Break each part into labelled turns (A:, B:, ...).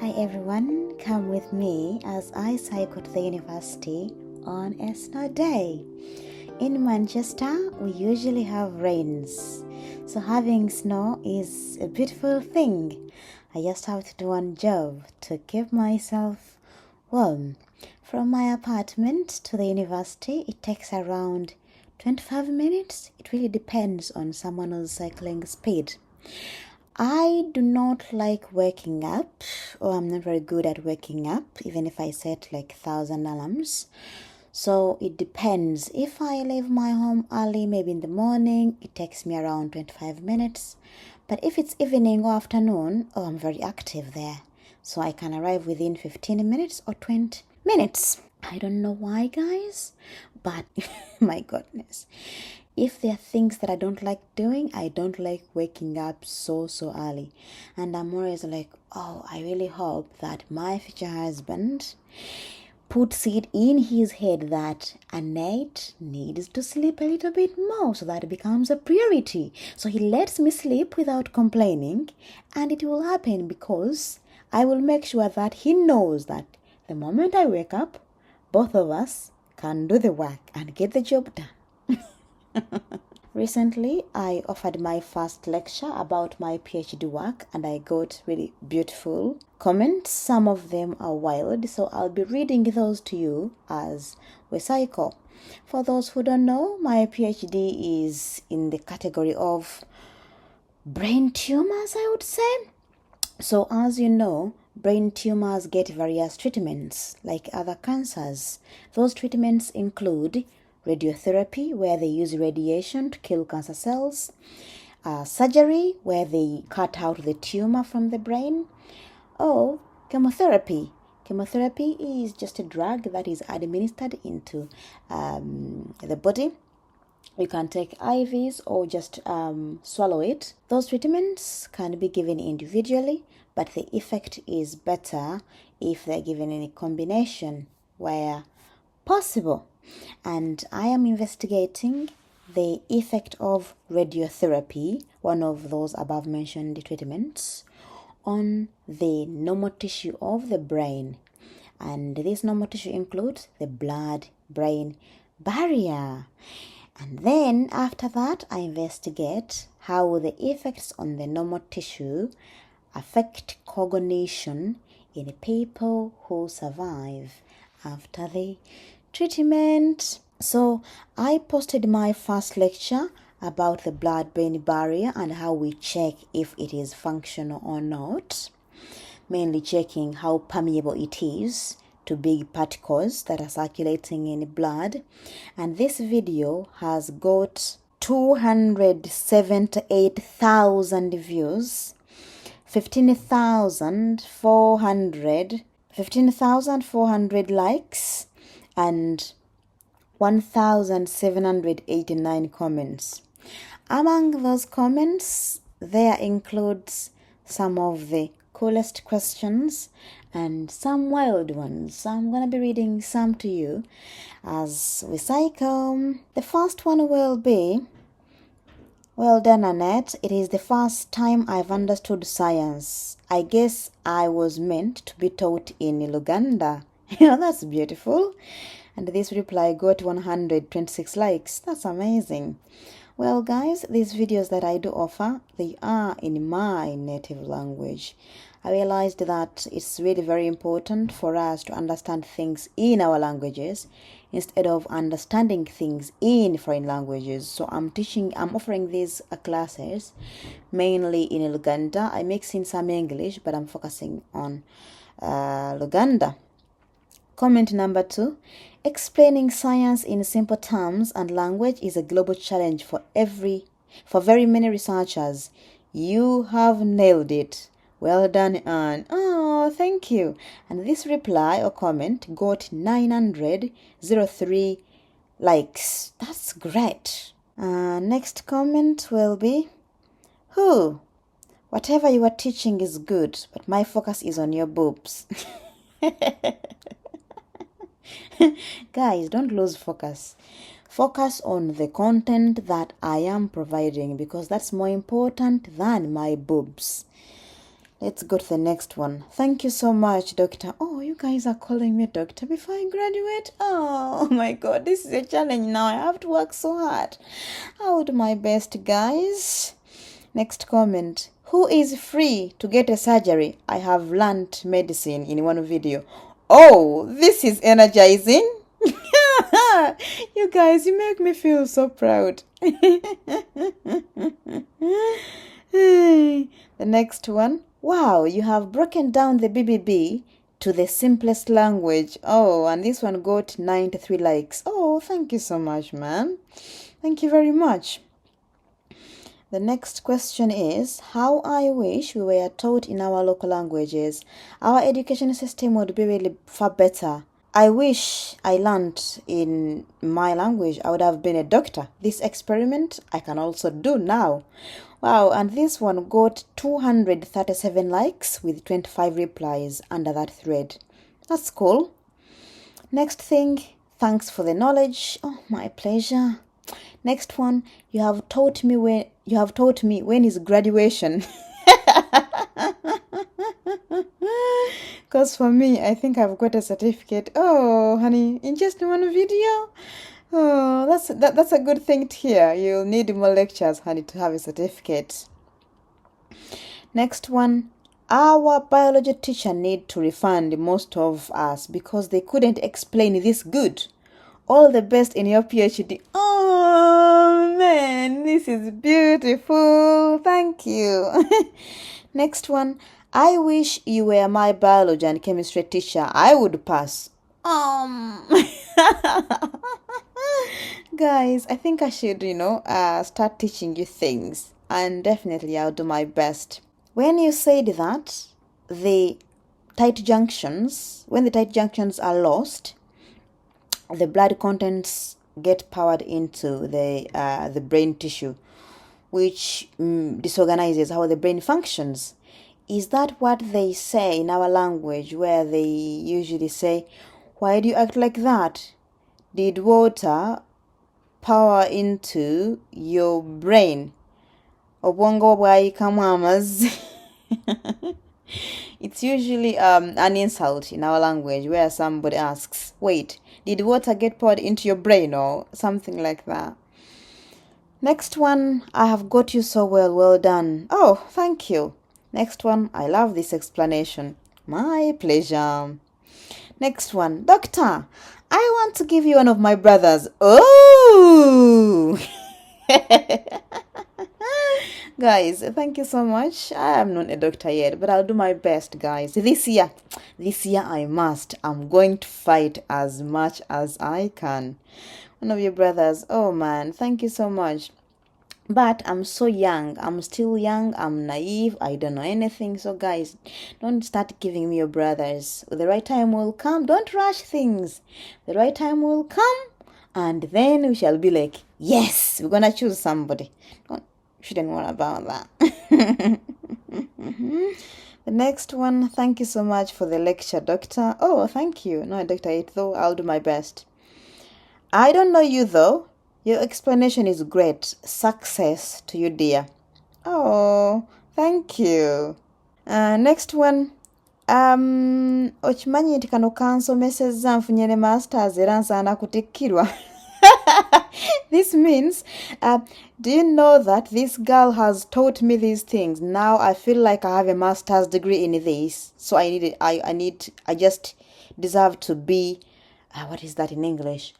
A: Hi everyone, come with me as I cycle to the university on a snow day. In Manchester, we usually have rains, so having snow is a beautiful thing. I just have to do one job to keep myself warm. From my apartment to the university, it takes around 25 minutes. It really depends on someone else's cycling speed. I do not like waking up, or I'm not very good at waking up, even if I set like 1,000 alarms. So it depends. If I leave my home early, maybe in the morning, it takes me around 25 minutes. But if it's evening or afternoon, I'm very active there. So I can arrive within 15 minutes or 20 minutes. I don't know why, guys, but my goodness. If there are things that I don't like doing, I don't like waking up so early. And I'm always like, I really hope that my future husband puts it in his head that Annette needs to sleep a little bit more so that it becomes a priority. So he lets me sleep without complaining, and it will happen because I will make sure that he knows that the moment I wake up, both of us can do the work and get the job done. Recently, I offered my first lecture about my PhD work and I got really beautiful comments. Some of them are wild, so I'll be reading those to you as we cycle. For those who don't know, my PhD is in the category of brain tumors, I would say. So as you know, brain tumors get various treatments like other cancers. Those treatments include radiotherapy, where they use radiation to kill cancer cells, surgery, where they cut out the tumor from the brain, or chemotherapy. Chemotherapy is just a drug that is administered into the body. You can take IVs or just swallow it. Those treatments can be given individually, but the effect is better if they're given in a combination where possible. And I am investigating the effect of radiotherapy, one of those above mentioned treatments, on the normal tissue of the brain. And this normal tissue includes the blood-brain barrier. And then after that, I investigate how the effects on the normal tissue affect cognition in people who survive after the treatment. So I posted my first lecture about the blood-brain barrier and how we check if it is functional or not, mainly checking how permeable it is to big particles that are circulating in blood. And this video has got 278,000 views, 15,400 likes, and 1,789 comments. Among those comments, there includes some of the coolest questions and some wild ones. So I'm going to be reading some to you as we cycle. The first one will be, "Well done, Annette. It is the first time I've understood science. I guess I was meant to be taught in Uganda." That's beautiful. And this reply got 126 likes. That's amazing. Well, guys, these videos that I do offer, they are in my native language. I realized that it's really very important for us to understand things in our languages instead of understanding things in foreign languages. So I'm offering these classes mainly in Luganda. I mix in some English, but I'm focusing on Luganda. Comment number 2. Explaining science in simple terms and language is a global challenge for very many researchers. You have nailed it. Well done, Anne. Oh, thank you. And this reply or comment got 903 likes. That's great. Next comment will be, whatever you are teaching is good, but my focus is on your boobs. Guys, don't lose focus. Focus on the content that I am providing because that's more important than my boobs. Let's go to the next one. Thank you so much, doctor. Oh, you guys are calling me doctor before I graduate? Oh my god, this is a challenge now. I have to work so hard. I'll do my best, guys. Next comment. Who is free to get a surgery? I have learned medicine in one video. Oh, this is energizing. You guys, you make me feel so proud. The next one. Wow, you have broken down the BBB to the simplest language. Oh, and this one got 93 likes. Oh, thank you so much, man. Thank you very much. The next question is, how I wish we were taught in our local languages. Our education system would be really far better. I wish I learned in my language. I would have been a doctor. This experiment I can also do now. Wow, and this one got 237 likes with 25 replies under that thread. That's cool. Next thing, thanks for the knowledge. Oh, my pleasure. Next one, you have taught me when is graduation. Because for me, I think I've got a certificate. Oh, honey, in just one video. Oh, that's a good thing to hear. You'll need more lectures, honey, to have a certificate. Next one. Our biology teacher need to refund most of us because they couldn't explain this good. All the best in your PhD. Oh, man, this is beautiful. Thank you. Next one. I wish you were my biology and chemistry teacher. I would pass. Guys, I think I should, start teaching you things. And definitely I'll do my best. When you said that, when the tight junctions are lost, the blood contents get powered into the brain tissue, which disorganizes how the brain functions. Is that what they say in our language, where they usually say, why do you act like that? Did water power into your brain? Obwongo bwayikamamas. It's usually an insult in our language where somebody asks, wait, did water get poured into your brain, or something like that? Next one, I have got you so well done. Oh, thank you. Next one, I love this explanation. My pleasure. Next one, doctor, I want to give you one of my brothers. Oh! Guys, thank you so much. I am not a doctor yet, but I'll do my best, guys. This year I must. I'm going to fight as much as I can. One of your brothers. Oh man, thank you so much. But I'm so young. I'm still young. I'm naive. I don't know anything. So guys, don't start giving me your brothers. The right time will come. Don't rush things. The right time will come. And then we shall be like, yes, we're going to choose somebody. Shouldn't worry about that. The next one, thank you so much for the lecture, doctor. Oh, thank you. No, Dr. It, though, I'll do my best. I don't know you, though. Your explanation is great. Success to you, dear. Oh, thank you. Next one. Okimanyi nti kano kansomesezza nfunye ne masters era nsaana kutikkirwa. This means, do you know that this girl has taught me these things? Now I feel like I have a master's degree in this. So I just deserve to be, what is that in English?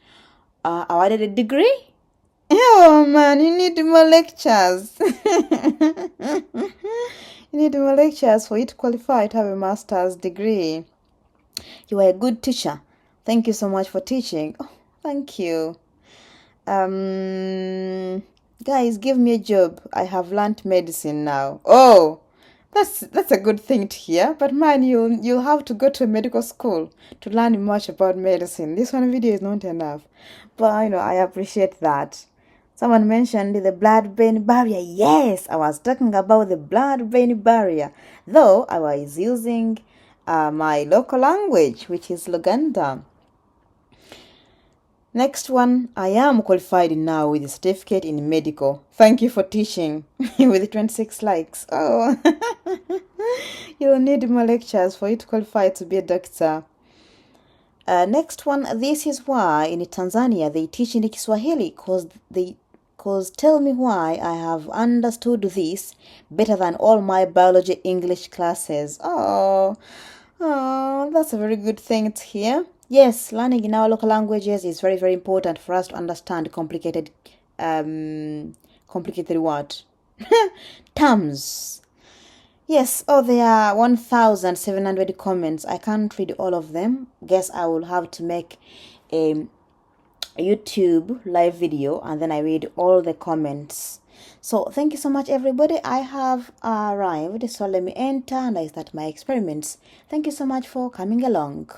A: Awarded a degree? Oh man, you need more lectures. You need more lectures for you to qualify to have a master's degree. You are a good teacher. Thank you so much for teaching. Oh, thank you. Guys, give me a job. I have learned medicine now. Oh, that's a good thing to hear. But man, you'll have to go to a medical school to learn much about medicine. This one video is not enough. But I appreciate that. Someone mentioned the blood-brain barrier. Yes, I was talking about the blood-brain barrier. Though I was using my local language, which is Luganda. Next one, I am qualified now with a certificate in medical. Thank you for teaching. With 26 likes. Oh, you'll need more lectures for you to qualify to be a doctor. Next one, this is why in Tanzania they teach in Kiswahili cause tell me why I have understood this better than all my biology English classes. Oh, that's a very good thing to hear. Yes, learning in our local languages is very, very important for us to understand complicated what? Terms. Yes, oh, there are 1,700 comments. I can't read all of them. Guess I will have to make a YouTube live video and then I read all the comments. So thank you so much, everybody. I have arrived. So let me enter and I start my experiments. Thank you so much for coming along.